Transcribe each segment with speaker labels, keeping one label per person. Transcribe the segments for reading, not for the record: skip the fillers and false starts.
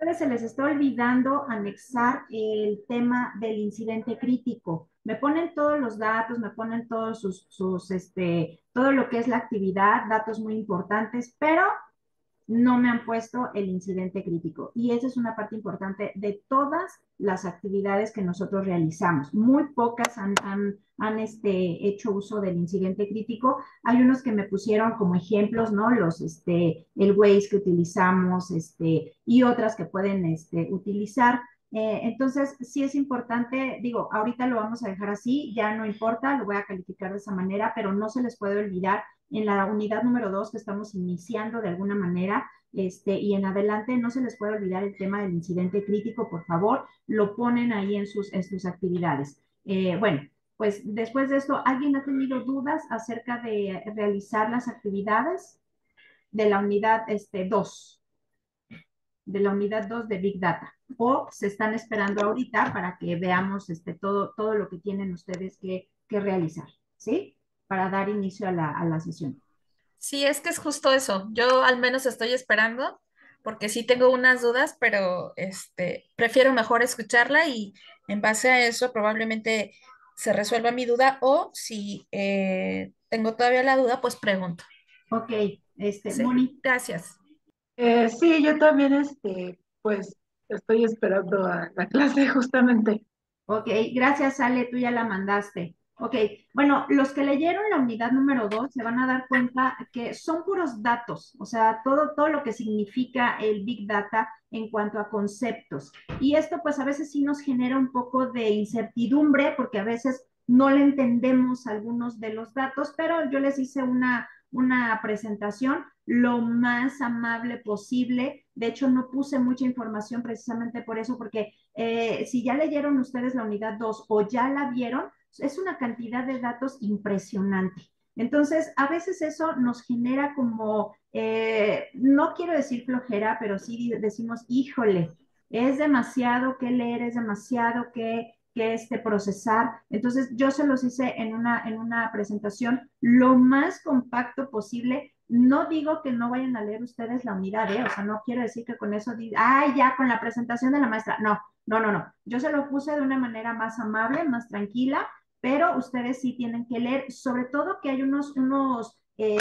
Speaker 1: ustedes se les está olvidando anexar el tema del incidente crítico. Me ponen todos los datos, me ponen todos todo lo que es la actividad, datos muy importantes, pero no me han puesto el incidente crítico. Y esa es una parte importante de todas las actividades que nosotros realizamos. Muy pocas han hecho uso del incidente crítico. Hay unos que me pusieron como ejemplos, ¿no? El Waze que utilizamos, y otras que pueden utilizar. Entonces, sí es importante, digo, ahorita lo vamos a dejar así, ya no importa, lo voy a calificar de esa manera, pero no se les puede olvidar en la unidad número 2 que estamos iniciando de alguna manera, y en adelante no se les puede olvidar el tema del incidente crítico, por favor, lo ponen ahí en sus actividades. Bueno, pues después de esto, ¿alguien ha tenido dudas acerca de realizar las actividades de la unidad 2, de la unidad 2 de Big Data? ¿O se están esperando ahorita para que veamos todo lo que tienen ustedes que realizar? ¿Sí? Para dar inicio a la sesión.
Speaker 2: Sí, es que es justo eso. Yo al menos estoy esperando porque sí tengo unas dudas, pero prefiero mejor escucharla y en base a eso probablemente se resuelva mi duda o si tengo todavía la duda, pues pregunto.
Speaker 1: Ok,
Speaker 2: Sí,
Speaker 1: Moni.
Speaker 2: gracias.
Speaker 3: Sí, yo también, pues, estoy esperando a la clase justamente.
Speaker 1: Ok, gracias, Ale, tú ya la mandaste. Ok, bueno, los que leyeron la unidad número 2 se van a dar cuenta que son puros datos, o sea, todo lo que significa el Big Data en cuanto a conceptos. Y esto pues a veces sí nos genera un poco de incertidumbre porque a veces no le entendemos algunos de los datos, pero yo les hice una presentación lo más amable posible. De hecho, no puse mucha información precisamente por eso, porque si ya leyeron ustedes la unidad 2 o ya la vieron, es una cantidad de datos impresionante. Entonces, a veces eso nos genera como, no quiero decir flojera, pero sí decimos, híjole, es demasiado que leer, es demasiado que procesar. Entonces, yo se los hice en una presentación lo más compacto posible. No digo que no vayan a leer ustedes la unidad, ¿eh? O sea, no quiero decir que con eso, ay, ya con la presentación de la maestra. No, no, no, no. Yo se lo puse de una manera más amable, más tranquila, pero ustedes sí tienen que leer, sobre todo que hay unos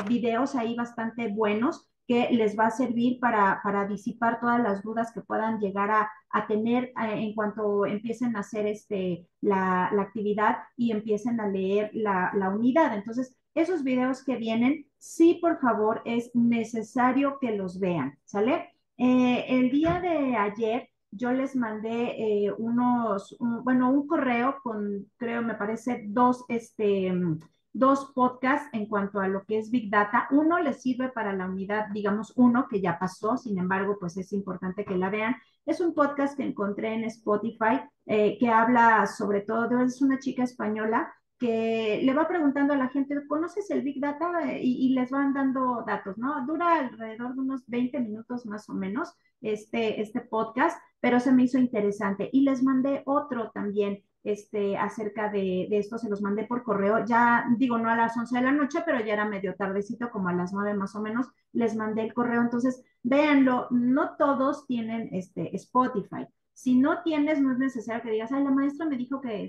Speaker 1: videos ahí bastante buenos que les va a servir para disipar todas las dudas que puedan llegar a tener en cuanto empiecen a hacer la actividad y empiecen a leer la unidad. Entonces, esos videos que vienen, sí, por favor, es necesario que los vean, ¿sale? El día de ayer yo les mandé bueno, un correo con, creo, me parece, dos podcasts en cuanto a lo que es Big Data. Uno les sirve para la unidad, digamos, uno que ya pasó, sin embargo, pues es importante que la vean. Es un podcast que encontré en Spotify que habla sobre todo, es una chica española que le va preguntando a la gente, ¿conoces el Big Data? Y les van dando datos, ¿no? Dura alrededor de unos 20 minutos más o menos este podcast, pero se me hizo interesante. Y les mandé otro también acerca de esto, se los mandé por correo, ya digo, no a las 11 de la noche, pero ya era medio tardecito, como a las 9 más o menos, les mandé el correo. Entonces, véanlo, no todos tienen Spotify. Si no tienes, no es necesario que digas, ay, la maestra me dijo que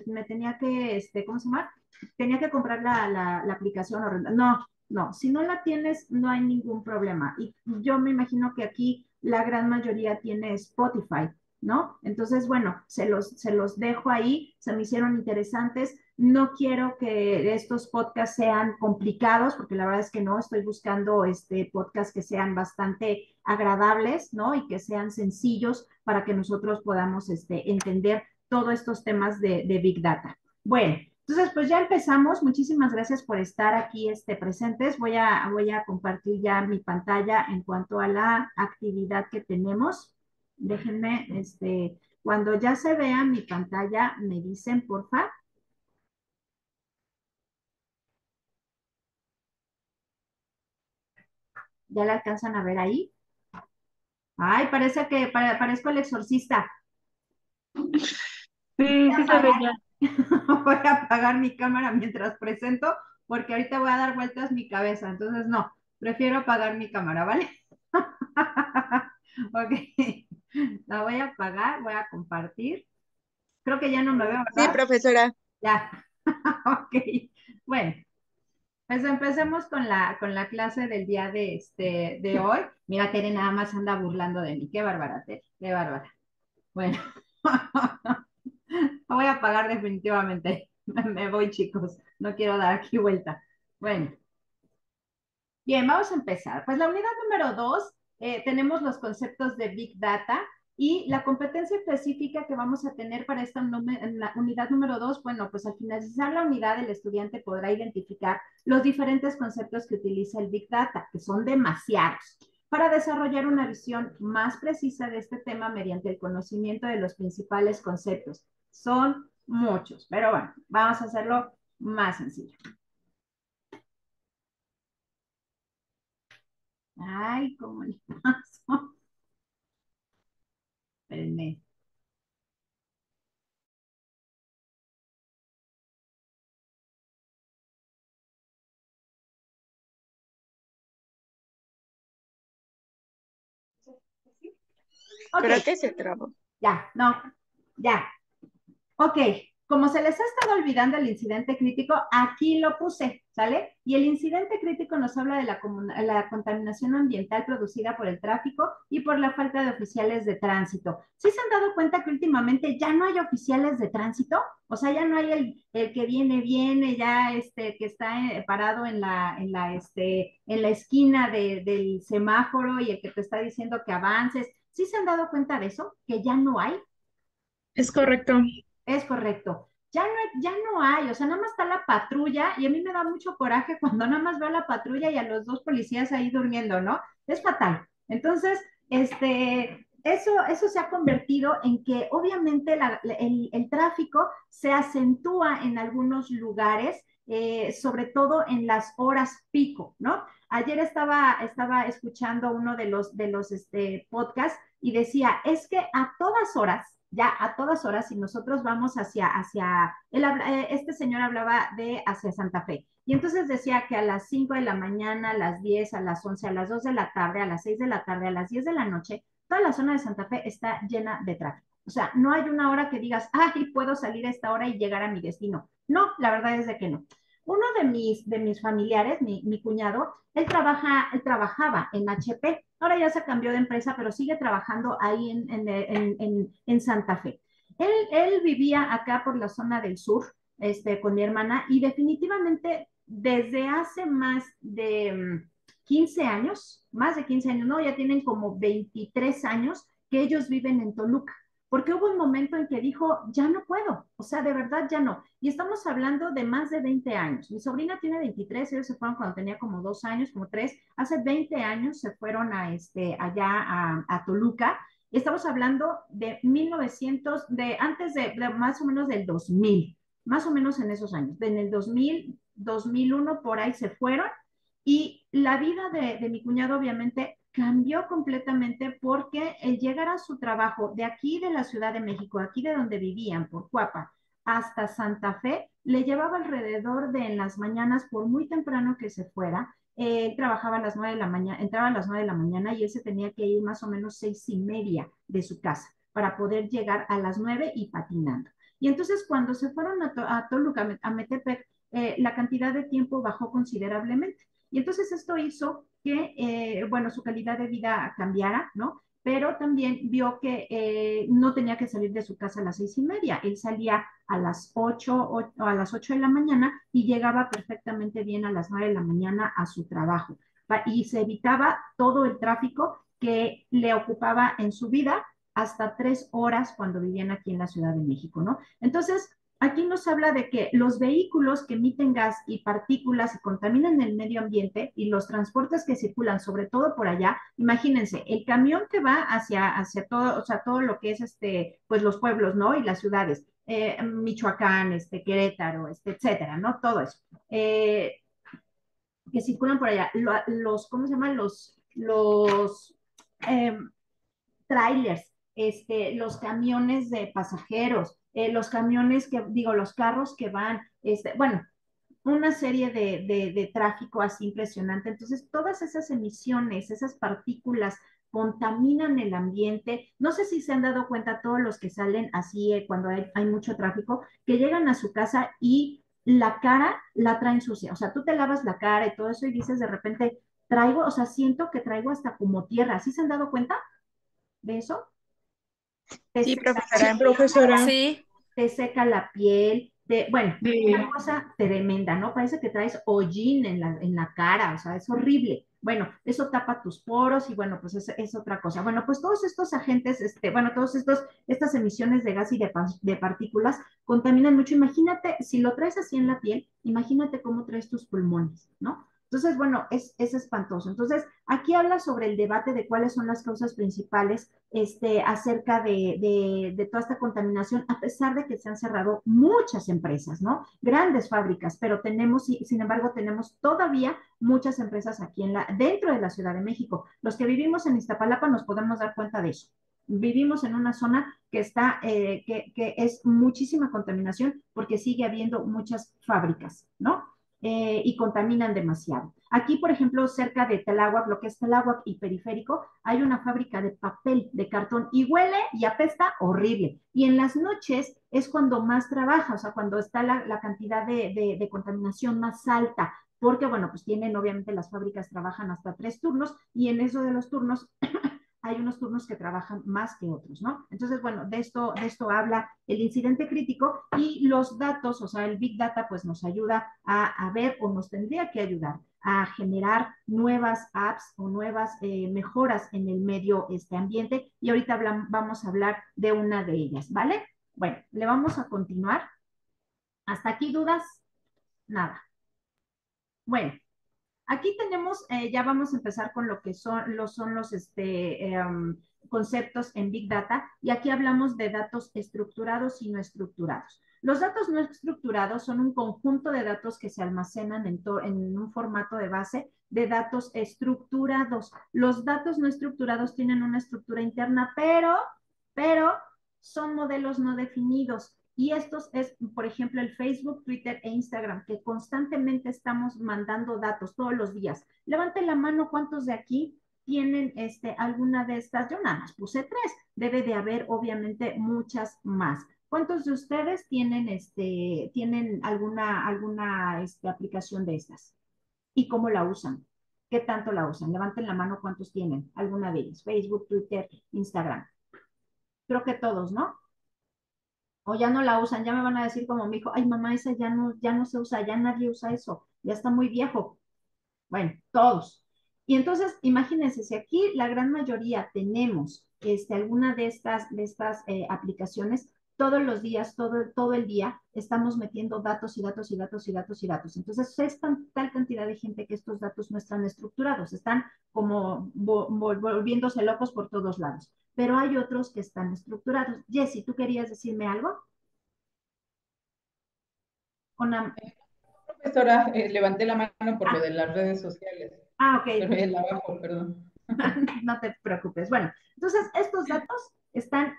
Speaker 1: me tenía que, ¿cómo se llama? Tenía que comprar la aplicación. No, no, si no la tienes, no hay ningún problema. Y yo me imagino que aquí la gran mayoría tiene Spotify, ¿no? Entonces, bueno, se los dejo ahí, se me hicieron interesantes. No quiero que estos podcasts sean complicados, porque la verdad es que no, estoy buscando podcasts que sean bastante agradables, ¿no? Y que sean sencillos para que nosotros podamos entender todos estos temas de Big Data. Bueno, entonces pues ya empezamos. Muchísimas gracias por estar aquí presentes. Voy a compartir ya mi pantalla en cuanto a la actividad que tenemos. Déjenme, cuando ya se vea mi pantalla, me dicen, porfa. ¿Ya la alcanzan a ver ahí? Ay, parece que parezco el exorcista.
Speaker 3: Sí, sí se ve ya.
Speaker 1: Voy a apagar mi cámara mientras presento, porque ahorita voy a dar vueltas mi cabeza. Entonces, no, prefiero apagar mi cámara, ¿vale? Ok. La voy a apagar, voy a compartir. Creo que ya no me veo,
Speaker 4: Sí,
Speaker 1: ¿verdad?
Speaker 4: profesora.
Speaker 1: Ya. Ok. Bueno, pues empecemos con la clase del día de hoy. Mira, Tere nada más anda burlando de mí. Qué bárbara, Tere. Qué bárbara. Bueno, lo voy a apagar definitivamente. Me voy, chicos. No quiero dar aquí vuelta. Bueno. Bien, vamos a empezar. Pues la unidad número 2, tenemos los conceptos de Big Data y la competencia específica que vamos a tener para esta en la unidad número 2. Bueno, pues al finalizar la unidad el estudiante podrá identificar los diferentes conceptos que utiliza el Big Data, que son demasiados, para desarrollar una visión más precisa de este tema mediante el conocimiento de los principales conceptos. Son muchos, pero bueno, vamos a hacerlo más sencillo. Ay, cómo le pasó. Espérenme. Ok,
Speaker 4: Creo que se trabó.
Speaker 1: ya, no, ya. Ok, como se les ha estado olvidando el incidente crítico, aquí lo puse, ¿sale? Y el incidente crítico nos habla de la contaminación ambiental producida por el tráfico y por la falta de oficiales de tránsito. ¿Sí se han dado cuenta que últimamente ya no hay oficiales de tránsito? O sea, ya no hay el que viene, ya que está parado en la esquina del semáforo y el que te está diciendo que avances. ¿Sí se han dado cuenta de eso? Que ya no hay.
Speaker 5: Es correcto.
Speaker 1: Es correcto. Ya no hay, o sea, nada más está la patrulla y a mí me da mucho coraje cuando nada más veo a la patrulla y a los dos policías ahí durmiendo, ¿no? Es fatal. Entonces, eso se ha convertido en que obviamente el tráfico se acentúa en algunos lugares, sobre todo en las horas pico, ¿no? Ayer estaba escuchando uno de los podcasts y decía, es que a todas horas, ya a todas horas, si nosotros vamos este señor hablaba de hacia Santa Fe, y entonces decía que a las 5 de la mañana, a las 10, a las 11, a las 2 de la tarde, a las 6 de la tarde, a las 10 de la noche, toda la zona de Santa Fe está llena de tráfico. O sea, no hay una hora que digas, ay, puedo salir a esta hora y llegar a mi destino. No, la verdad es de que no. Uno de mis familiares, mi cuñado, él trabajaba en HP, ahora ya se cambió de empresa, pero sigue trabajando ahí en Santa Fe. Él vivía acá por la zona del sur, con mi hermana, y definitivamente desde hace más de 15 años, más de 15 años, no, ya tienen como 23 años que ellos viven en Toluca, porque hubo un momento en que dijo, ya no puedo, o sea, de verdad ya no. Y estamos hablando de más de 20 años. Mi sobrina tiene 23, ellos se fueron cuando tenía como 2 años, como 3. Hace 20 años se fueron allá a Toluca. Y estamos hablando de 1900, de antes de más o menos del 2000, más o menos en esos años. En el 2000, 2001, por ahí se fueron. Y la vida de mi cuñado obviamente cambió completamente porque el llegar a su trabajo de aquí de la Ciudad de México, aquí de donde vivían, por Cuapa, hasta Santa Fe, le llevaba alrededor de en las mañanas, por muy temprano que se fuera, él trabajaba a las 9 de la mañana, entraba a las 9 de la mañana y él se tenía que ir más o menos 6:30 de su casa para poder llegar a las 9 y patinando. Y entonces cuando se fueron a Toluca, a Metepec, la cantidad de tiempo bajó considerablemente. Y entonces esto hizo que, bueno, su calidad de vida cambiara, ¿no? Pero también vio que no tenía que salir de su casa a las 6:30. Él salía a las 8 o a las 8 de la mañana y llegaba perfectamente bien a las 9 de la mañana a su trabajo. Y se evitaba todo el tráfico que le ocupaba en su vida hasta 3 horas cuando vivían aquí en la Ciudad de México, ¿no? Entonces, aquí nos habla de que los vehículos que emiten gas y partículas y contaminan el medio ambiente y los transportes que circulan, sobre todo por allá, imagínense, el camión que va hacia todo, o sea, todo lo que es pues los pueblos, ¿no? Y las ciudades, Michoacán, Querétaro, etcétera, ¿no? Todo eso. Que circulan por allá, ¿cómo se llaman? Los eh, trailers, los camiones de pasajeros, los camiones los carros que van, bueno, una serie de tráfico así impresionante. Entonces, todas esas emisiones, esas partículas contaminan el ambiente. No sé si se han dado cuenta todos los que salen así cuando hay mucho tráfico, que llegan a su casa y la cara la traen sucia. O sea, tú te lavas la cara y todo eso y dices de repente, traigo, o sea, siento que traigo hasta como tierra. ¿Sí se han dado cuenta de eso? Te
Speaker 5: Sí,
Speaker 1: seca
Speaker 3: Sí,
Speaker 5: profesora. Profesora.
Speaker 2: Sí,
Speaker 1: te seca la piel, bueno, una
Speaker 3: sí.
Speaker 1: cosa tremenda, ¿no? Parece que traes hollín en la cara, o sea, es horrible. Bueno, eso tapa tus poros y bueno, pues es otra cosa. Bueno, pues todos estos agentes, bueno, estas emisiones de gas y de partículas contaminan mucho. Imagínate, si lo traes así en la piel, imagínate cómo traes tus pulmones, ¿no? Entonces, bueno, es espantoso. Entonces, aquí habla sobre el debate de cuáles son las causas principales acerca de toda esta contaminación, a pesar de que se han cerrado muchas empresas, ¿no? Grandes fábricas, pero sin embargo, tenemos todavía muchas empresas aquí dentro de la Ciudad de México. Los que vivimos en Iztapalapa nos podemos dar cuenta de eso. Vivimos en una zona que es muchísima contaminación porque sigue habiendo muchas fábricas, ¿no? Y contaminan demasiado. Aquí, por ejemplo, cerca de Tláhuac, lo que es Tláhuac y Periférico, hay una fábrica de papel, de cartón, y huele y apesta horrible. Y en las noches es cuando más trabaja, o sea, cuando está la cantidad de contaminación más alta, porque, bueno, pues tienen, obviamente, las fábricas trabajan hasta 3 turnos, y en eso de los turnos hay unos turnos que trabajan más que otros, ¿no? Entonces, bueno, de esto habla el incidente crítico y los datos, o sea, el Big Data, pues nos ayuda a ver o nos tendría que ayudar a generar nuevas apps o nuevas mejoras en el medio ambiente y ahorita vamos a hablar de una de ellas, ¿vale? Bueno, le vamos a continuar. ¿Hasta aquí dudas? Nada. Bueno, aquí tenemos, ya vamos a empezar con lo que son los conceptos en Big Data y aquí hablamos de datos estructurados y no estructurados. Los datos no estructurados son un conjunto de datos que se almacenan en un formato de base de datos estructurados. Los datos no estructurados tienen una estructura interna, pero son modelos no definidos. Y estos es, por ejemplo, el Facebook, Twitter e Instagram, que constantemente estamos mandando datos todos los días. Levanten la mano cuántos de aquí tienen alguna de estas. Yo nada más puse 3. Debe de haber, obviamente, muchas más. ¿Cuántos de ustedes tienen alguna aplicación de estas? ¿Y cómo la usan? ¿Qué tanto la usan? Levanten la mano cuántos tienen alguna de ellas. Facebook, Twitter, Instagram. Creo que todos, ¿no? O ya no la usan, ya me van a decir como mi hijo, ay mamá, esa ya no se usa, ya nadie usa eso, ya está muy viejo. Bueno, todos. Y entonces, imagínense, si aquí la gran mayoría tenemos alguna de estas aplicaciones, todos los días, todo el día, estamos metiendo datos y datos y datos y datos y datos. Entonces, es tal cantidad de gente que estos datos no están estructurados, están como volviéndose locos por todos lados. Pero hay otros que están estructurados. Jessy, ¿tú querías decirme algo? Una...
Speaker 4: Profesora, levanté la mano por lo
Speaker 1: Ah,
Speaker 4: de las redes sociales,
Speaker 1: ok,
Speaker 4: pero el abajo, perdón.
Speaker 1: no te preocupes. Bueno, entonces estos datos están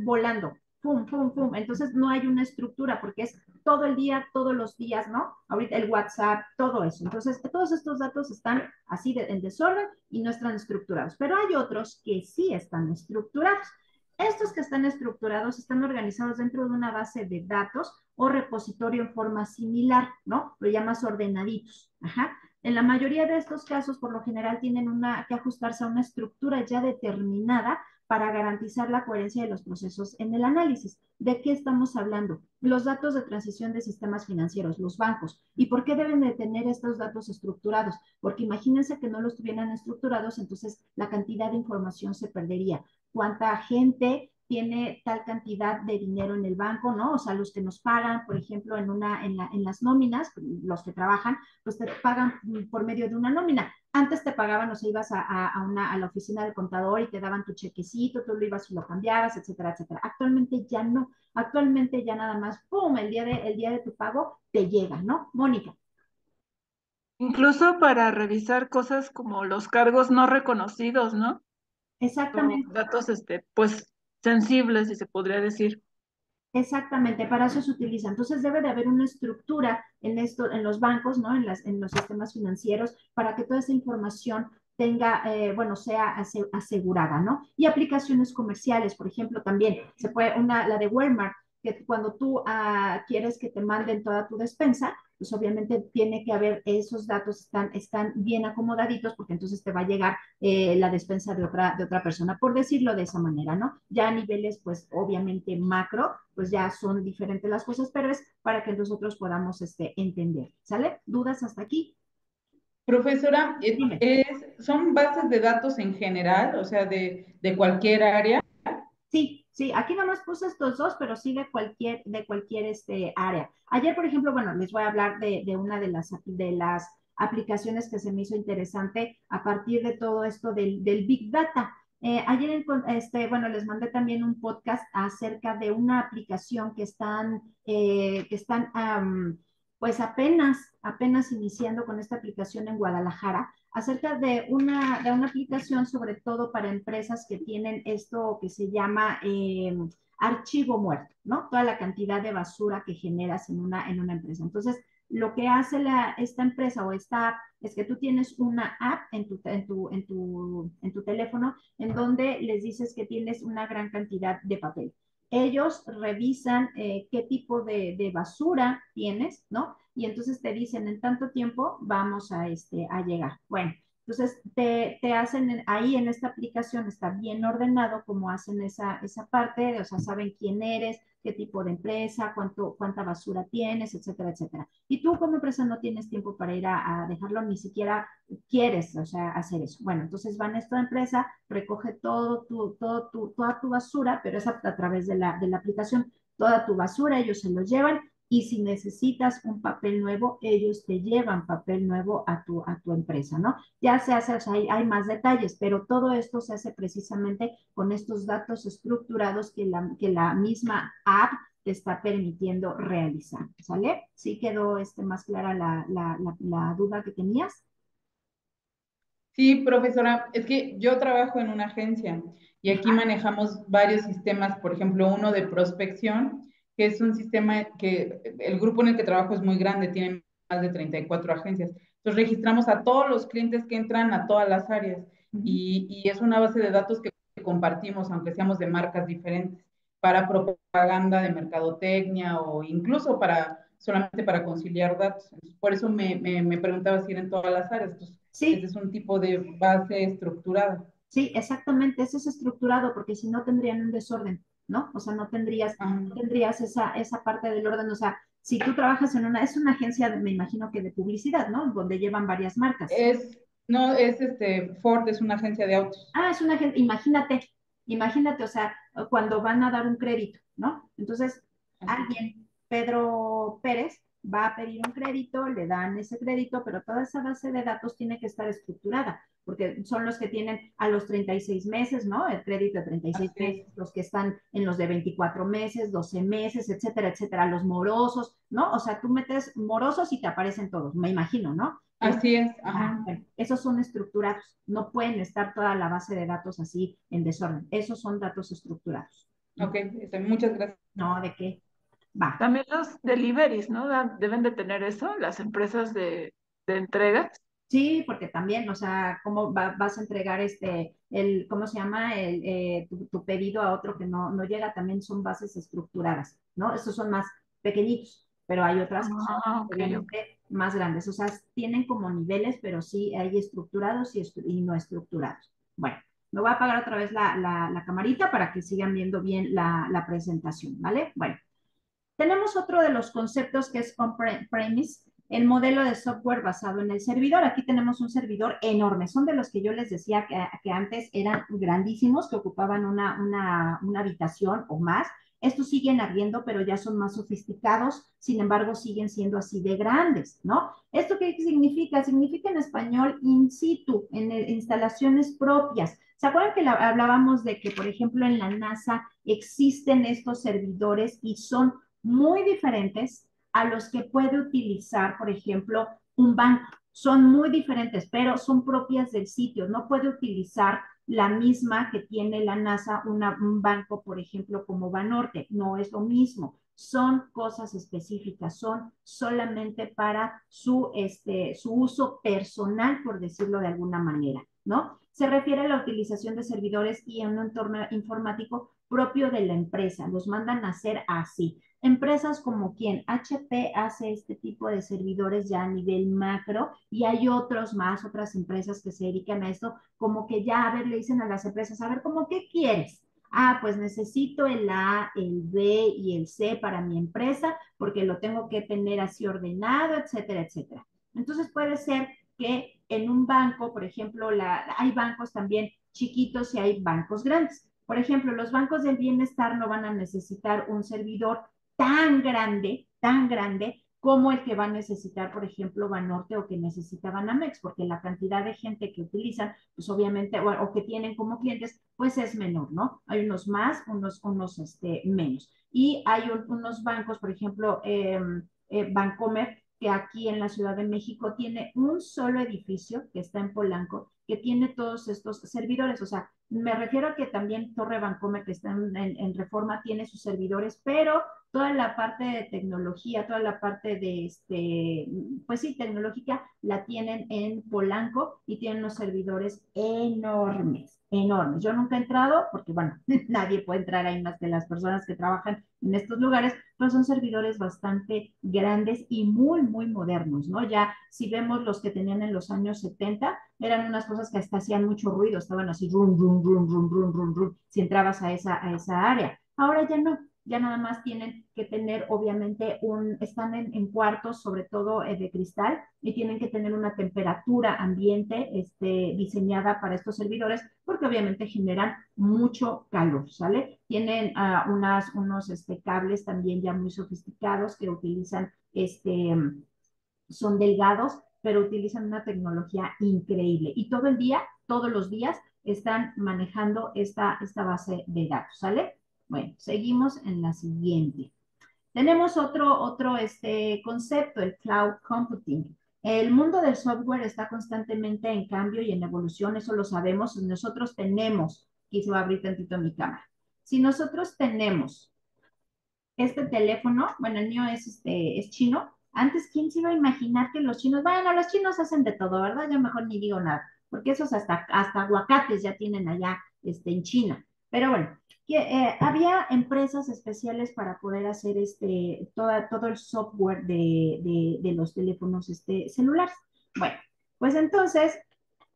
Speaker 1: volando. Pum, pum, pum. Entonces no hay una estructura porque es todo el día, todos los días, ¿no? Ahorita el WhatsApp, todo eso. Entonces, todos estos datos están así en desorden y no están estructurados. Pero hay otros que sí están estructurados. Estos que están estructurados están organizados dentro de una base de datos o repositorio en forma similar, ¿no? Lo llamas ordenaditos. Ajá. En la mayoría de estos casos, por lo general, tienen que ajustarse a una estructura ya determinada para garantizar la coherencia de los procesos en el análisis. ¿De qué estamos hablando? Los datos de transición de sistemas financieros, los bancos. ¿Y por qué deben de tener estos datos estructurados? Porque imagínense que no los tuvieran estructurados, entonces la cantidad de información se perdería. ¿Cuánta gente tiene tal cantidad de dinero en el banco, ¿no? O sea, los que nos pagan, por ejemplo, en las nóminas, los que trabajan, pues te pagan por medio de una nómina. Antes te pagaban, o sea, ibas a la oficina del contador y te daban tu chequecito, tú lo ibas y lo cambiabas, etcétera, etcétera. Actualmente ya no. Actualmente ya nada más, ¡pum!, el día de tu pago te llega, ¿no? Mónica.
Speaker 3: Incluso para revisar cosas como los cargos no reconocidos, ¿no? O
Speaker 1: Exactamente.
Speaker 3: datos, pues, sensibles, si se podría decir.
Speaker 1: Exactamente, para eso se utiliza. Entonces debe de haber una estructura en los bancos, ¿no? En los sistemas financieros, para que toda esa información tenga, bueno, sea asegurada, ¿no? Y aplicaciones comerciales, por ejemplo, también se puede, la de Walmart, que cuando tú quieres que te manden toda tu despensa, pues obviamente tiene que haber esos datos están bien acomodaditos porque entonces te va a llegar la despensa de otra persona, por decirlo de esa manera, ¿no? Ya a niveles, pues obviamente macro, pues ya son diferentes las cosas, pero es para que nosotros podamos entender, ¿sale? ¿Dudas hasta aquí?
Speaker 4: Profesora,
Speaker 1: Dime.
Speaker 4: ¿son bases de datos en general, o sea, de cualquier área?
Speaker 1: Sí, sí, aquí nomás puse estos dos, pero sí de cualquier área. Ayer, por ejemplo, bueno, les voy a hablar de una de las aplicaciones que se me hizo interesante a partir de todo esto del Big Data. Ayer, bueno, les mandé también un podcast acerca de una aplicación que están pues apenas iniciando con esta aplicación en Guadalajara acerca de una aplicación sobre todo para empresas que tienen esto que se llama archivo muerto, ¿no? Toda la cantidad de basura que generas en una empresa. Entonces, lo que hace esta empresa o esta app es que tú tienes una app en tu teléfono en donde les dices que tienes una gran cantidad de papel. Ellos revisan qué tipo de basura tienes, ¿no? Y entonces te dicen, en tanto tiempo vamos a llegar. Bueno, entonces te hacen ahí en esta aplicación, está bien ordenado cómo hacen esa parte, o sea, saben quién eres, qué tipo de empresa, cuánta basura tienes, etcétera, etcétera. Y tú como empresa no tienes tiempo para ir a dejarlo, ni siquiera quieres, o sea, hacer eso. Bueno, entonces van a esta empresa, recoge toda tu basura, pero es a través de la aplicación, toda tu basura, ellos se lo llevan y si necesitas un papel nuevo, ellos te llevan papel nuevo a tu empresa, ¿no? Ya se hace, o sea, hay más detalles, pero todo esto se hace precisamente con estos datos estructurados que la misma app te está permitiendo realizar, ¿sale? ¿Sí quedó más clara la duda que tenías?
Speaker 4: Sí, profesora, es que yo trabajo en una agencia y aquí manejamos varios sistemas, por ejemplo, uno de prospección, que es un sistema que el grupo en el que trabajo es muy grande, tiene más de 34 agencias. Entonces registramos a todos los clientes que entran a todas las áreas y es una base de datos que compartimos, aunque seamos de marcas diferentes, para propaganda de mercadotecnia o incluso solamente para conciliar datos. Entonces, por eso me preguntaba si era en todas las áreas. Entonces, ese
Speaker 1: Sí,
Speaker 4: es un tipo de base estructurada.
Speaker 1: sí, exactamente, eso es estructurado, porque si no tendrían un desorden, ¿no? O sea, no tendrías,
Speaker 4: Ajá.
Speaker 1: no tendrías esa parte del orden, o sea, si tú trabajas es una agencia, me imagino que de publicidad, ¿no? Donde llevan varias marcas.
Speaker 4: No, Ford es una agencia de autos.
Speaker 1: Es una agencia, imagínate, o sea, cuando van a dar un crédito, ¿no? Entonces,
Speaker 4: Así es.
Speaker 1: alguien, Pedro Pérez, va a pedir un crédito, le dan ese crédito, pero toda esa base de datos tiene que estar estructurada, porque son los que tienen a los 36 meses, ¿no? El crédito de 36
Speaker 4: Así es.
Speaker 1: meses, los que están en los de 24 meses, 12 meses, etcétera, etcétera, los morosos, ¿no? O sea, tú metes morosos y te aparecen todos, me imagino, ¿no?
Speaker 4: Así es. Ajá.
Speaker 1: Bueno, esos son estructurados, no pueden estar toda la base de datos así en desorden, esos son datos estructurados.
Speaker 4: Ok, muchas gracias.
Speaker 1: No, ¿de qué? Va.
Speaker 3: También los deliveries, ¿no? Deben de tener eso, las empresas de entregas.
Speaker 1: Sí, porque también, o sea, ¿cómo vas a entregar ¿cómo se llama? Tu pedido a otro que no llega? También son bases estructuradas, ¿no? Estos son más pequeñitos, pero hay otras que son
Speaker 3: Ah, ok, ok.
Speaker 1: obviamente más grandes. O sea, tienen como niveles, pero sí hay estructurados y no estructurados. Bueno, me voy a apagar otra vez la camarita para que sigan viendo bien la presentación, ¿vale? Bueno. Tenemos otro de los conceptos que es on-premise, el modelo de software basado en el servidor. Aquí tenemos un servidor enorme. Son de los que yo les decía que antes eran grandísimos, que ocupaban una habitación o más. Estos siguen habiendo, pero ya son más sofisticados, sin embargo, siguen siendo así de grandes, ¿no? ¿Esto qué significa? Significa en español in situ, en instalaciones propias. ¿Se acuerdan que hablábamos de que, por ejemplo, en la NASA existen estos servidores y son muy diferentes a los que puede utilizar, por ejemplo, un banco? Son muy diferentes, pero son propias del sitio. No puede utilizar la misma que tiene la NASA, un banco, por ejemplo, como Banorte. No es lo mismo. Son cosas específicas, son solamente para su uso personal, por decirlo de alguna manera. ¿no? Se refiere a la utilización de servidores y en un entorno informático propio de la empresa. Los mandan a hacer así. Empresas como quien HP hace este tipo de servidores ya a nivel macro y hay otros más, otras empresas que se dedican a esto, como que ya, a ver, le dicen a las empresas, a ver, ¿cómo qué quieres? Ah, pues necesito el A, el B y el C para mi empresa porque lo tengo que tener así ordenado, etcétera, etcétera. Entonces puede ser que en un banco, por ejemplo, hay bancos también chiquitos y hay bancos grandes. Por ejemplo, los bancos del bienestar no van a necesitar un servidor tan grande como el que va a necesitar, por ejemplo, Banorte o que necesita Banamex, porque la cantidad de gente que utilizan, pues obviamente, o que tienen como clientes, pues es menor, ¿no? Hay unos más, unos menos. Y hay unos bancos, por ejemplo, Bancomer, que aquí en la Ciudad de México tiene un solo edificio que está en Polanco, que tiene todos estos servidores. O sea, me refiero a que también Torre Bancomer, que está en Reforma, tiene sus servidores, pero toda la parte de tecnología, toda la parte de, pues sí, tecnológica, la tienen en Polanco y tienen unos servidores enormes, enormes. Yo nunca he entrado porque, bueno, nadie puede entrar ahí más que las personas que trabajan en estos lugares, pero son servidores bastante grandes y muy, muy modernos, ¿no? Ya si vemos los que tenían en los años 70, eran unas cosas que hasta hacían mucho ruido, estaban así, rum, rum, rum, rum, rum, rum, rum, si entrabas a esa área. Ahora ya no, ya nada más tienen que tener, obviamente, están cuartos, sobre todo de cristal, y tienen que tener una temperatura ambiente diseñada para estos servidores, porque obviamente generan mucho calor, ¿sale? Tienen unos cables también ya muy sofisticados que utilizan, son delgados, pero utilizan una tecnología increíble. Y todo el día, todos los días, están manejando esta base de datos, ¿sale? Bueno, seguimos en la siguiente. Tenemos otro concepto, el cloud computing. El mundo del software está constantemente en cambio y en evolución, eso lo sabemos. Nosotros tenemos, aquí se va a abrir tantito mi cámara. Si nosotros tenemos este teléfono, bueno, el mío es chino. Antes, ¿quién se iba a imaginar que los chinos, bueno, los chinos hacen de todo, ¿verdad? Yo mejor ni digo nada, porque esos hasta aguacates ya tienen allá en China. Pero bueno, había empresas especiales para poder hacer todo el software de los teléfonos celulares. Bueno, pues entonces,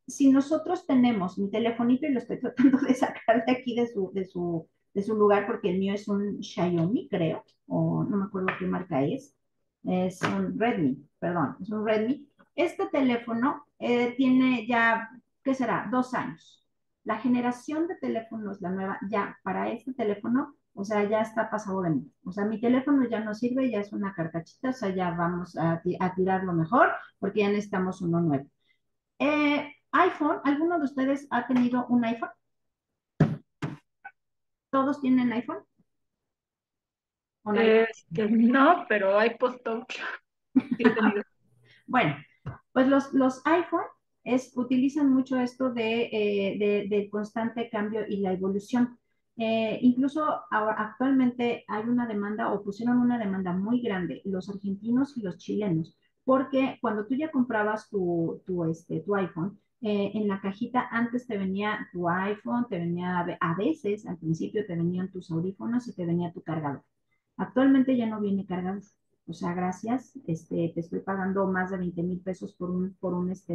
Speaker 1: si nosotros tenemos mi telefonito y lo estoy tratando de sacar de aquí de su lugar, porque el mío es un Xiaomi, creo, o no me acuerdo qué marca es un Redmi, perdón, es un Redmi. Este teléfono tiene ya, ¿qué será? 2 años. La generación de teléfonos, la nueva, ya para este teléfono, o sea, ya está pasado de mí. O sea, mi teléfono ya no sirve, ya es una carcachita, o sea, ya vamos a tirarlo mejor, porque ya necesitamos uno nuevo. iPhone, ¿alguno de ustedes ha tenido un iPhone? ¿Todos tienen iPhone? ¿O no?
Speaker 3: No, pero hay post-touch. Sí he tenido.
Speaker 1: Bueno, pues los iPhone utilizan mucho esto del constante cambio y la evolución. Incluso actualmente hay una demanda o pusieron una demanda muy grande los argentinos y los chilenos, porque cuando tú ya comprabas tu iPhone, en la cajita antes te venía tu iPhone, te venía a veces, al principio te venían tus audífonos y te venía tu cargador. Actualmente ya no viene cargado. O sea, gracias, te estoy pagando más de 20,000 pesos por un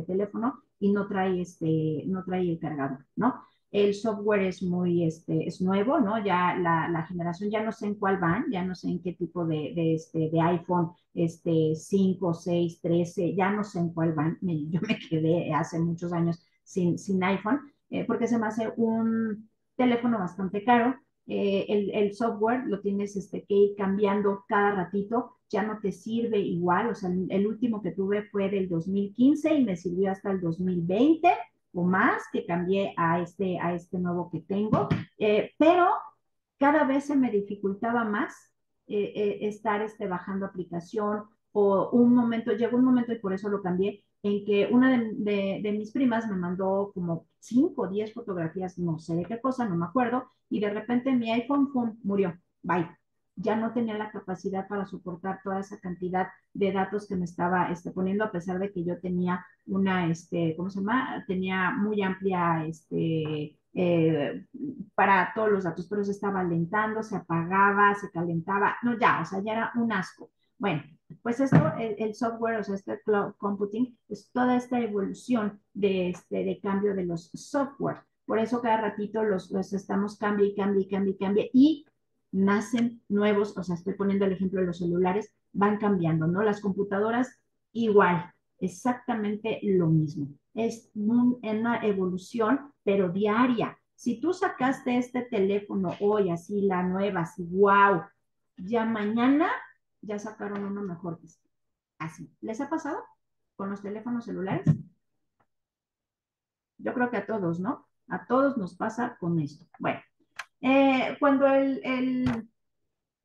Speaker 1: teléfono y no trae el cargador, ¿no? El software es nuevo, ¿no? Ya la generación, ya no sé en cuál van, ya no sé en qué tipo de iPhone, 5, 6, 13, ya no sé en cuál van. Yo me quedé hace muchos años sin iPhone, porque se me hace un teléfono bastante caro. El software lo tienes que ir cambiando cada ratito, ya no te sirve igual. O sea, el último que tuve fue del 2015 y me sirvió hasta el 2020 o más, que cambié a este nuevo que tengo. Pero cada vez se me dificultaba más estar bajando aplicación, o llegó un momento, y por eso lo cambié, en que una de mis primas me mandó como 5 o 10 fotografías, no sé de qué cosa, no me acuerdo, y de repente mi iPhone, pum, murió, bye. ya no tenía la capacidad para soportar toda esa cantidad de datos que me estaba poniendo, a pesar de que yo tenía una, ¿cómo se llama? Tenía muy amplia, para todos los datos, pero se estaba alentando, se apagaba, se calentaba, no, ya, o sea, ya era un asco. Bueno, pues esto, el software, o sea, este cloud computing, es toda esta evolución de cambio de los software. Por eso cada ratito los estamos cambie y cambie y cambie y cambie y nacen nuevos, o sea, estoy poniendo el ejemplo de los celulares, van cambiando, ¿no? Las computadoras igual, exactamente lo mismo. Es una evolución, pero diaria. Si tú sacaste este teléfono hoy, así la nueva, así, wow, ya mañana ya sacaron uno mejor que este. Así. ¿Les ha pasado con los teléfonos celulares? Yo creo que a todos, ¿no? A todos nos pasa con esto. Bueno, cuando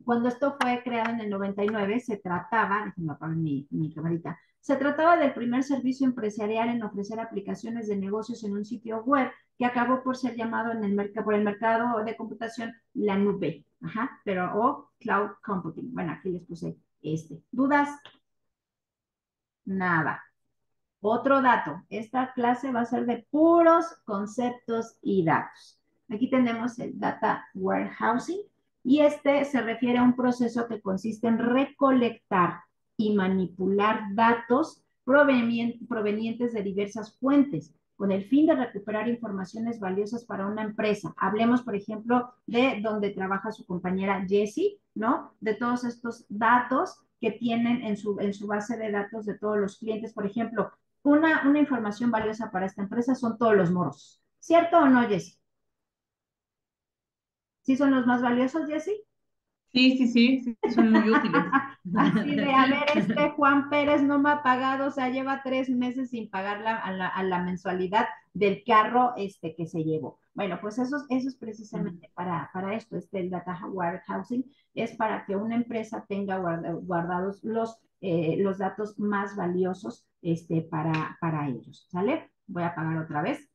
Speaker 1: cuando esto fue creado en el 99, se trataba, déjenme apagar mi camarita, se trataba del primer servicio empresarial en ofrecer aplicaciones de negocios en un sitio web que acabó por ser llamado en el por el mercado de computación la nube, ajá, pero o cloud computing. Bueno, aquí les puse ¿Dudas? Nada. Otro dato, esta clase va a ser de puros conceptos y datos. Aquí tenemos el Data Warehousing y se refiere a un proceso que consiste en recolectar y manipular datos provenientes de diversas fuentes con el fin de recuperar informaciones valiosas para una empresa. Hablemos, por ejemplo, de donde trabaja su compañera Jessie, ¿no? De todos estos datos que tienen en su base de datos de todos los clientes. Por ejemplo, una información valiosa para esta empresa son todos los moros. ¿Cierto o no, Jessy? ¿Sí son los más valiosos, Jessy?
Speaker 4: Sí, sí, sí, sí, son muy útiles.
Speaker 1: Así de, a ver, Juan Pérez no me ha pagado, o sea, lleva 3 meses sin pagar a la mensualidad del carro que se llevó. Bueno, pues eso es precisamente para esto, el Data Warehousing es para que una empresa tenga guardados los datos más valiosos para ellos, ¿sale? Voy a apagar otra vez.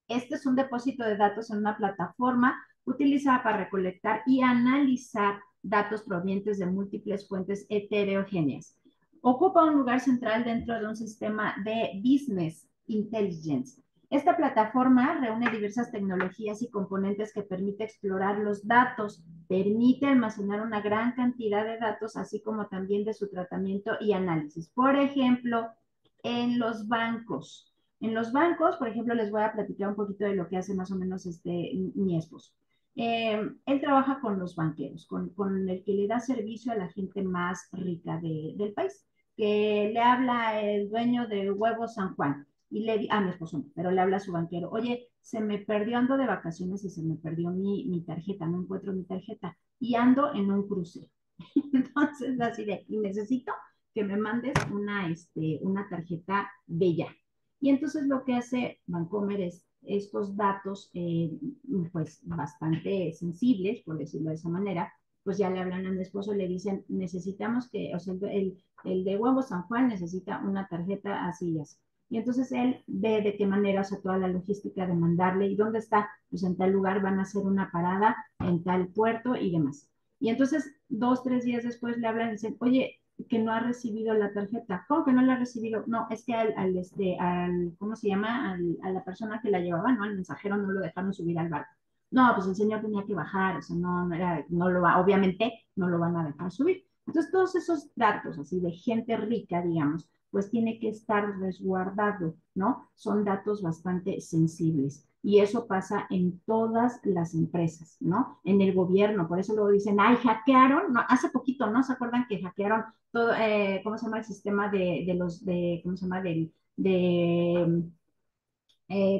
Speaker 1: Este es un depósito de datos en una plataforma utilizada para recolectar y analizar datos provenientes de múltiples fuentes heterogéneas. Ocupa un lugar central dentro de un sistema de business intelligence. Esta plataforma reúne diversas tecnologías y componentes que permite explorar los datos, permite almacenar una gran cantidad de datos, así como también de su tratamiento y análisis. Por ejemplo, en los bancos. En los bancos, por ejemplo, les voy a platicar un poquito de lo que hace más o menos mi esposo. Él trabaja con los banqueros, con el que le da servicio a la gente más rica del país, que le habla el dueño de Huevos San Juan y a mi esposo no, pero le habla a su banquero, oye, se me perdió, ando de vacaciones y se me perdió mi tarjeta, no encuentro mi tarjeta y ando en un crucero. Entonces, así de, y necesito que me mandes una tarjeta bella. Y entonces lo que hace Bancomer es estos datos, pues bastante sensibles, por decirlo de esa manera, pues ya le hablan a mi esposo y le dicen, necesitamos que, o sea, el de Huevo San Juan necesita una tarjeta así y así. Y entonces él ve de qué manera, o sea, toda la logística de mandarle y dónde está, pues en tal lugar van a hacer una parada en tal puerto y demás. Y entonces, 2, 3 días después le hablan y dicen, oye, que no ha recibido la tarjeta. ¿Cómo que no la ha recibido? No, es que ¿cómo se llama? A la persona que la llevaba, ¿no? Al mensajero no lo dejaron subir al barco. No, pues el señor tenía que bajar, o sea, obviamente no lo van a dejar subir. Entonces, todos esos datos así de gente rica, digamos, pues tiene que estar resguardado, ¿no? Son datos bastante sensibles. Y eso pasa en todas las empresas, ¿no? En el gobierno, por eso luego dicen, ay, hackearon, no, hace poquito, ¿no? ¿Se acuerdan que hackearon todo, ¿cómo se llama el sistema ¿cómo se llama?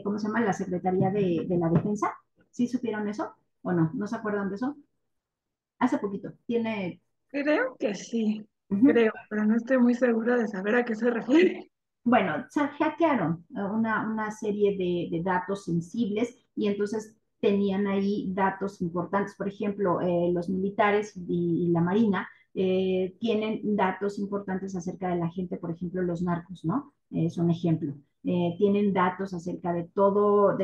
Speaker 1: ¿Cómo se llama? La Secretaría de la Defensa. ¿Sí supieron eso? ¿O no? ¿No se acuerdan de eso? Hace poquito, tiene...
Speaker 3: Creo que sí,
Speaker 1: Ujú.
Speaker 3: creo, pero no estoy muy segura de saber a qué se refiere.
Speaker 1: Bueno, se hackearon una serie de datos sensibles y entonces tenían ahí datos importantes. Por ejemplo, los militares y la Marina tienen datos importantes acerca de la gente, por ejemplo, los narcos, ¿no? Es un ejemplo. Tienen datos acerca de todo,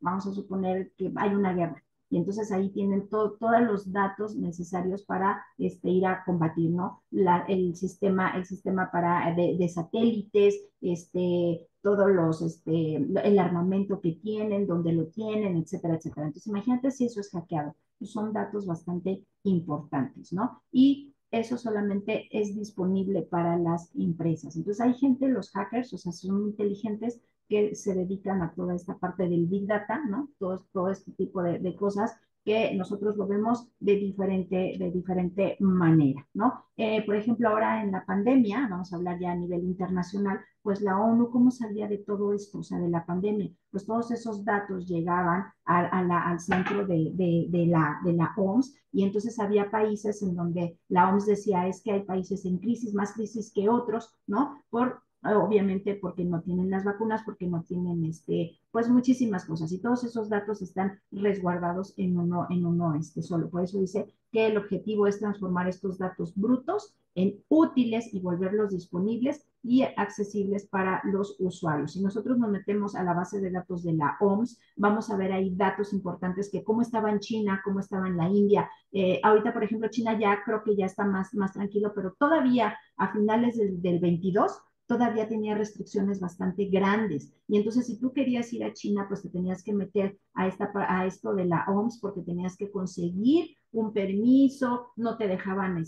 Speaker 1: vamos a suponer que hay una guerra. Y entonces ahí tienen todos los datos necesarios para ir a combatir, ¿no? El sistema de satélites, todos el armamento que tienen, dónde lo tienen, etcétera, etcétera. Entonces, imagínate si eso es hackeado. Son datos bastante importantes, ¿no? Y eso solamente es disponible para las empresas. Entonces, hay gente, los hackers, o sea, son inteligentes que se dedican a toda esta parte del Big Data, ¿no? Todo este tipo de cosas que nosotros lo vemos de diferente manera, ¿no? Por ejemplo, ahora en la pandemia, vamos a hablar ya a nivel internacional, pues la ONU, ¿cómo salía de todo esto? O sea, de la pandemia, pues todos esos datos llegaban al centro de la OMS y entonces había países en donde la OMS decía es que hay países en crisis, más crisis que otros, ¿no? Obviamente porque no tienen las vacunas, porque no tienen pues muchísimas cosas y todos esos datos están resguardados en uno solo. Por eso dice que el objetivo es transformar estos datos brutos en útiles y volverlos disponibles y accesibles para los usuarios. Si nosotros nos metemos a la base de datos de la OMS, vamos a ver ahí datos importantes que cómo estaba en China, cómo estaba en la India. Ahorita, por ejemplo, China ya creo que ya está más tranquilo, pero todavía a finales del 22 todavía tenía restricciones bastante grandes. Y entonces, si tú querías ir a China, pues te tenías que meter a esto de la OMS porque tenías que conseguir un permiso, no te dejaban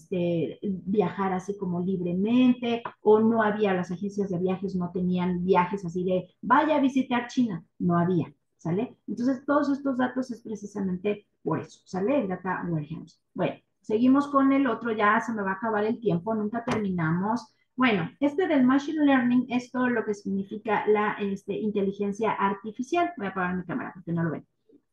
Speaker 1: viajar así como libremente, o no había, las agencias de viajes no tenían viajes así de vaya a visitar China, no había, ¿sale? Entonces, todos estos datos es precisamente por eso, ¿sale? El Data Warehouse. Bueno, seguimos con el otro, ya se me va a acabar el tiempo, nunca terminamos. Bueno, del Machine Learning es todo lo que significa la inteligencia artificial. Voy a apagar mi cámara porque no lo ven.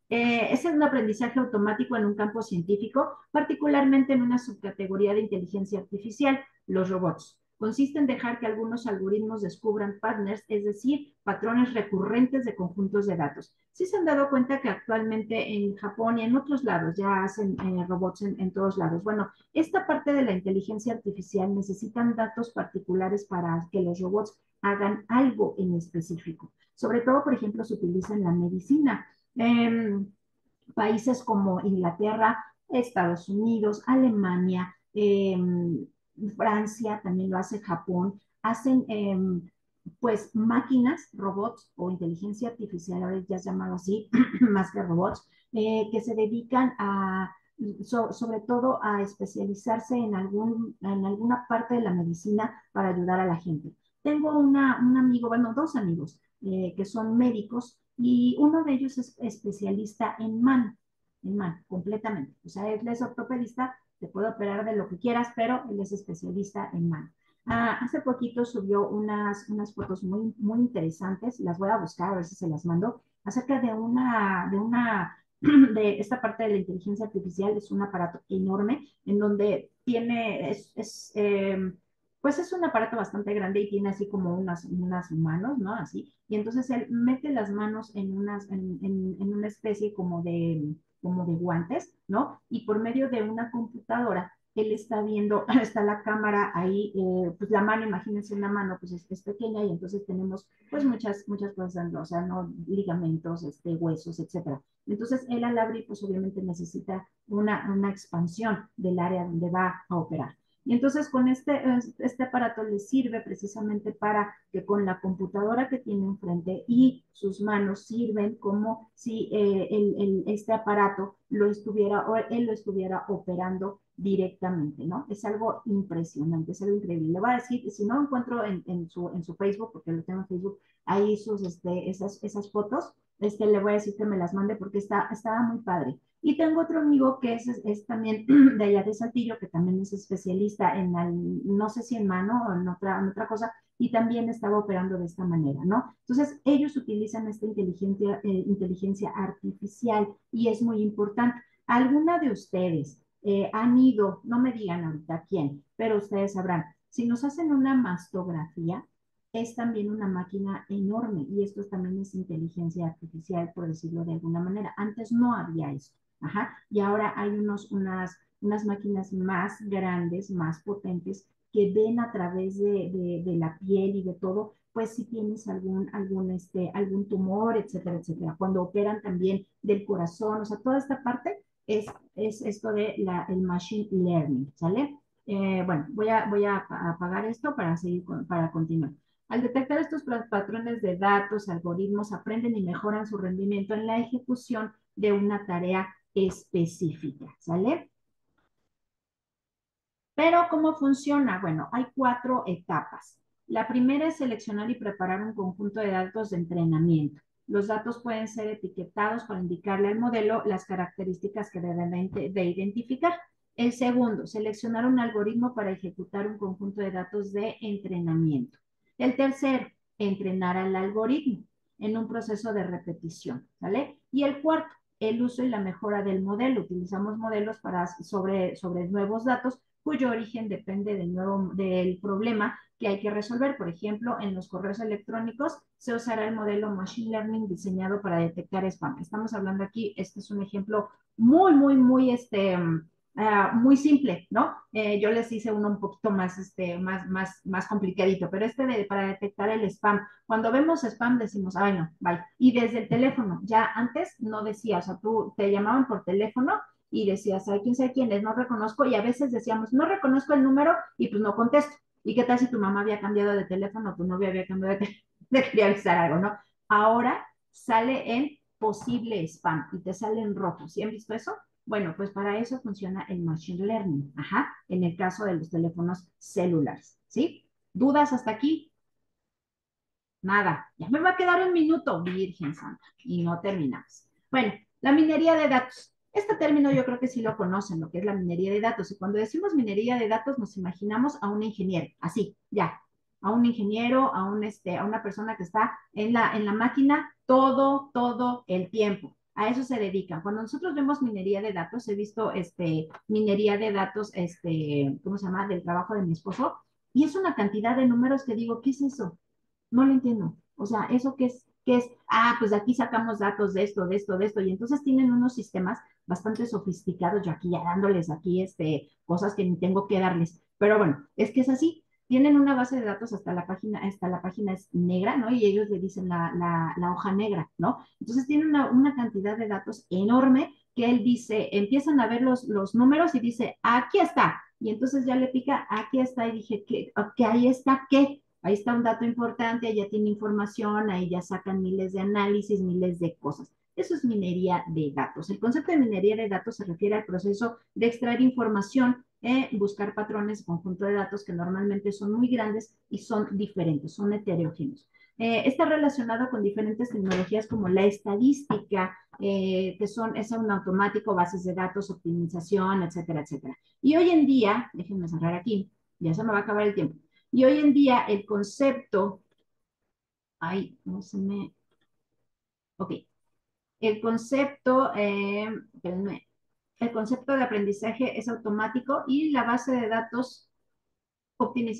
Speaker 1: Es un aprendizaje automático en un campo científico, particularmente en una subcategoría de inteligencia artificial, los robots. Consiste en dejar que algunos algoritmos descubran patterns, es decir, patrones recurrentes de conjuntos de datos. Sí se han dado cuenta que actualmente en Japón y en otros lados ya hacen robots en todos lados. Bueno, esta parte de la inteligencia artificial necesitan datos particulares para que los robots hagan algo en específico. Sobre todo, por ejemplo, se utiliza en la medicina. Países como Inglaterra, Estados Unidos, Alemania, Francia, también lo hace Japón, hacen pues máquinas, robots o inteligencia artificial, ahora ya es llamado así, más que robots, que se dedican sobre todo a especializarse en alguna parte de la medicina para ayudar a la gente. Tengo un amigo, bueno, dos amigos que son médicos y uno de ellos es especialista en mano, completamente. O sea, él es ortopedista, te puede operar de lo que quieras, pero él es especialista en mano. Hace poquito subió unas fotos muy interesantes, las voy a buscar a ver si se las mando, acerca de esta parte de la inteligencia artificial. Es un aparato enorme en donde pues es un aparato bastante grande y tiene así como unas manos, ¿no? Así. Y entonces él mete las manos en una especie como de guantes, ¿no? Y por medio de una computadora, él está viendo, está la cámara ahí, pues la mano, imagínense una mano, pues es pequeña y entonces tenemos pues muchas cosas dentro, o sea, ¿no? Ligamentos, huesos, etcétera. Entonces él al abrir, pues obviamente necesita una expansión del área donde va a operar. Y entonces con este aparato le sirve precisamente para que con la computadora que tiene enfrente y sus manos sirven como si este aparato él lo estuviera operando directamente, ¿no? Es algo impresionante, es algo increíble. Le voy a decir, si no lo encuentro en su Facebook, porque lo tengo en Facebook, ahí esas fotos, le voy a decir que me las mande porque estaba muy padre. Y tengo otro amigo que es también de allá de Saltillo, que también es especialista no sé si en mano o en otra cosa, y también estaba operando de esta manera, ¿no? Entonces, ellos utilizan esta inteligencia artificial y es muy importante. ¿Alguna de ustedes han ido, no me digan ahorita quién, pero ustedes sabrán, si nos hacen una mastografía, es también una máquina enorme y esto también es inteligencia artificial, por decirlo de alguna manera. Antes no había esto. Ajá. Y ahora hay unas máquinas más grandes, más potentes, que ven a través de la piel y de todo, pues si tienes algún tumor, etcétera, etcétera. Cuando operan también del corazón, o sea, toda esta parte es esto de el machine learning, ¿sale? Bueno, voy a apagar esto para para continuar. Al detectar estos patrones de datos, algoritmos aprenden y mejoran su rendimiento en la ejecución de una tarea específica, ¿sale? Pero ¿cómo funciona? Bueno, hay 4 etapas. La primera es seleccionar y preparar un conjunto de datos de entrenamiento. Los datos pueden ser etiquetados para indicarle al modelo las características que deben de identificar. El segundo, seleccionar un algoritmo para ejecutar un conjunto de datos de entrenamiento. El tercero, entrenar al algoritmo en un proceso de repetición, ¿vale? Y el cuarto, el uso y la mejora del modelo. Utilizamos modelos sobre nuevos datos cuyo origen depende del problema que hay que resolver. Por ejemplo, en los correos electrónicos se usará el modelo Machine Learning diseñado para detectar spam. Estamos hablando aquí, este es un ejemplo muy simple, ¿no? Yo les hice uno un poquito más complicadito, pero para detectar el spam. Cuando vemos spam decimos, ay no, bye. Y desde el teléfono, ya antes no decía, o sea, tú te llamaban por teléfono y decías, ay, quién sabe quién es, no reconozco, y a veces decíamos, no reconozco el número y pues no contesto. ¿Y qué tal si tu mamá había cambiado de teléfono, tu novia había cambiado de teléfono, te quería avisar algo, ¿no? Ahora sale en posible spam y te sale en rojo. ¿Sí han visto eso? Bueno, pues para eso funciona el Machine Learning, ajá, en el caso de los teléfonos celulares, ¿sí? ¿Dudas hasta aquí? Nada, ya me va a quedar un minuto, Virgen Santa, y no terminamos. Bueno, la minería de datos. Este término yo creo que sí lo conocen, lo que es la minería de datos. Y cuando decimos minería de datos, nos imaginamos a un ingeniero, así, ya, a un ingeniero, a una persona que está en la máquina todo el tiempo. A eso se dedican. Cuando nosotros vemos minería de datos, he visto minería de datos, ¿cómo se llama? Del trabajo de mi esposo, y es una cantidad de números que digo, ¿qué es eso? No lo entiendo. O sea, ¿eso qué es? ¿Qué es? Ah, pues de aquí sacamos datos de esto, de esto, de esto. Y entonces tienen unos sistemas bastante sofisticados. Yo aquí ya dándoles aquí cosas que ni tengo que darles. Pero bueno, es que es así. Tienen una base de datos hasta la página es negra, ¿no? Y ellos le dicen la hoja negra, ¿no? Entonces tienen una cantidad de datos enorme que él dice, empiezan a ver los números y dice, aquí está. Y entonces ya le pica, aquí está. Y dije, que ahí está, ¿qué? Ahí está un dato importante, ahí ya tiene información, ahí ya sacan miles de análisis, miles de cosas. Eso es minería de datos. El concepto de minería de datos se refiere al proceso de extraer información, buscar patrones, conjunto de datos que normalmente son muy grandes y son diferentes, son heterogéneos. Está relacionado con diferentes tecnologías como la estadística, es un automático, bases de datos, optimización, etcétera, etcétera. Y hoy en día, déjenme cerrar aquí, ya se me va a acabar el tiempo. Y hoy en día el concepto, ay, no se me, ok, el concepto, espérenme, el concepto de aprendizaje es automático y la base de datos optimización